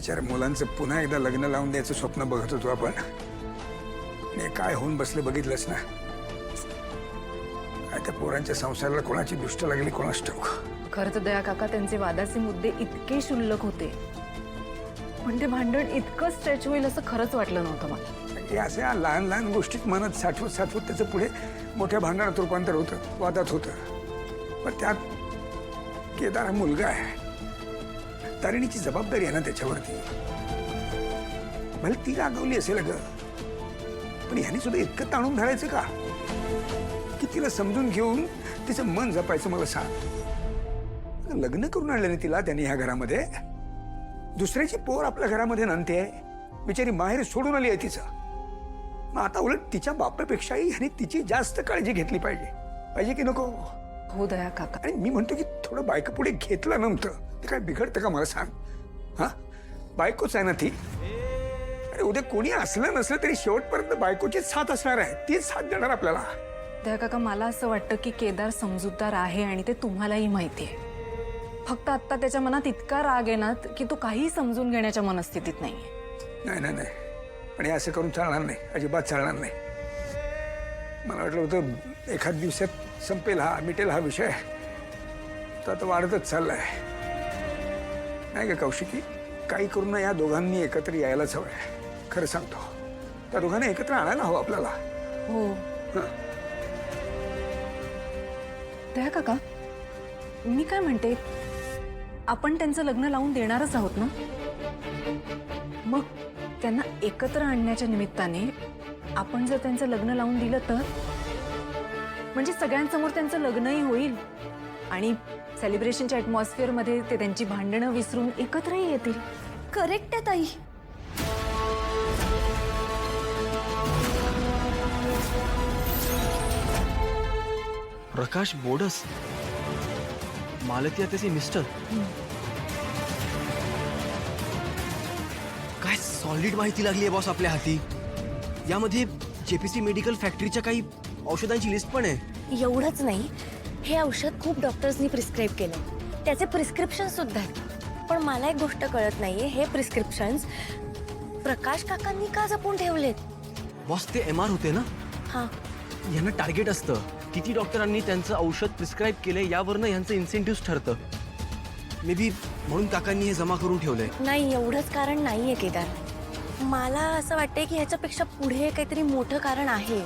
बिचाऱ्या मुलांचं पुन्हा एकदा लग्न लावून द्यायचं स्वप्न बघत होतो आपण, आणि काय होऊन बसले बघितलंच ना. काय त्या पोरांच्या संसाराला कोणाची दुष्ट लागली कोणाच ठाऊक. खरं तर दया काका त्यांचे वादाचे मुद्दे इतके क्षुल्लक होते, पण ते भांडण इतकं स्ट्रेच होईल असं खरंच वाटलं नव्हतं मला. हे अशा लहान लहान गोष्टीत मनात साठवत साठवत त्याचं पुढे मोठ्या भांडणात रूपांतर होतं, वादात होतं. पण त्यात केदार हा मुलगा आहे, तारिणीची जबाबदारी आहे ना त्याच्यावरती. भले ती रागवली असेल ग, पण ह्याने सुद्धा इतकं ताणून धरायचं का की तिला समजून घेऊन तिचं मन जपायचं. मला सांग, लग्न करून आणलं ना तिला त्यांनी ह्या घरामध्ये. दुसऱ्याची पोर आपल्या घरामध्ये नांदते आहे, बिचारी माहेर सोडून आली आहे तिचं. मग आता उलट तिच्या बापापेक्षाही ह्याने तिची जास्त काळजी घेतली पाहिजे की नको? हो दया काका. आणि मी म्हणतो की थोडं बायका पुढे घेतलं नव्हतं ते काय बिघडतं का? मला सांग. हा, बायकोच आहे ना ती. अरे उद्या कोणी असलं नसलं तरी शेवटपर्यंत बायकोचीच साथ असणार आहे, तीच साथ देणार आपल्याला. दया काका, मला असं वाटतं की केदार समजूतदार आहे आणि ते तुम्हालाही माहिती आहे. फक्त आता त्याच्या मनात इतका राग आहे ना की तो काही समजून घेण्याच्या मनस्थितीत नाहीये. नाही नाही नाही, पण हे असं करून चालणार नाही, अजिबात चालणार नाही. मला वाटलं होतं एखाद दिवसात संपेल हा, मिटेल हा विषय, तर आता वाढतच चाललाय. नाही का कौशिकी, काही करून ना या दोघांनी एकत्र यायलाच हवंय. खरं सांगतो, त्या दोघांना एकत्र आणायला हवं आपल्याला. हो दया काका, मी काय म्हणते, आपण त्यांचं लग्न लावून देणारच आहोत ना. मग त्यांना एकत्र आणण्याच्या निमित्ताने आपण जर त्यांचं लग्न लावून दिलं तर म्हणजे सगळ्यांसमोर त्यांचं लग्नही होईल आणि सेलिब्रेशनच्या ॲटमॉस्फिअर मध्ये ते त्यांची भांडणं विसरून एकत्रही येतील. करेक्ट आहे ताई. प्रकाश बोडस, मालती त्याचे मिस्टर. काय सॉलिड माहिती लागली आहे बॉस आपल्या हाती. यामध्ये जेपीसी मेडिकल फॅक्टरीच्या काही औषधांची लिस्ट पण आहे. एवढंच नाही, हे औषध खूप डॉक्टर्सनी प्रिस्क्राईब केलं, त्याचे प्रिस्क्रिप्शन सुद्धा आहेत. पण मला एक गोष्ट कळत नाहीये, हे प्रिस्क्रिप्शन्स प्रकाश काकांनी का जपून ठेवलेत? बॉस ते MR होते ना. हा, यांना टार्गेट असतं, किती डॉक्टरांनी त्यांचं औषध प्रिस्क्राईब केलंय यावरनं यांचं इन्सेंटिव्ह ठरतं. मे बी म्हणून काकांनी हे जमा करून ठेवलंय. नाही, एवढंच कारण नाहीये केदार. मला असं वाटतंय की ह्याच्यापेक्षा पुढे काहीतरी मोठं कारण आहे.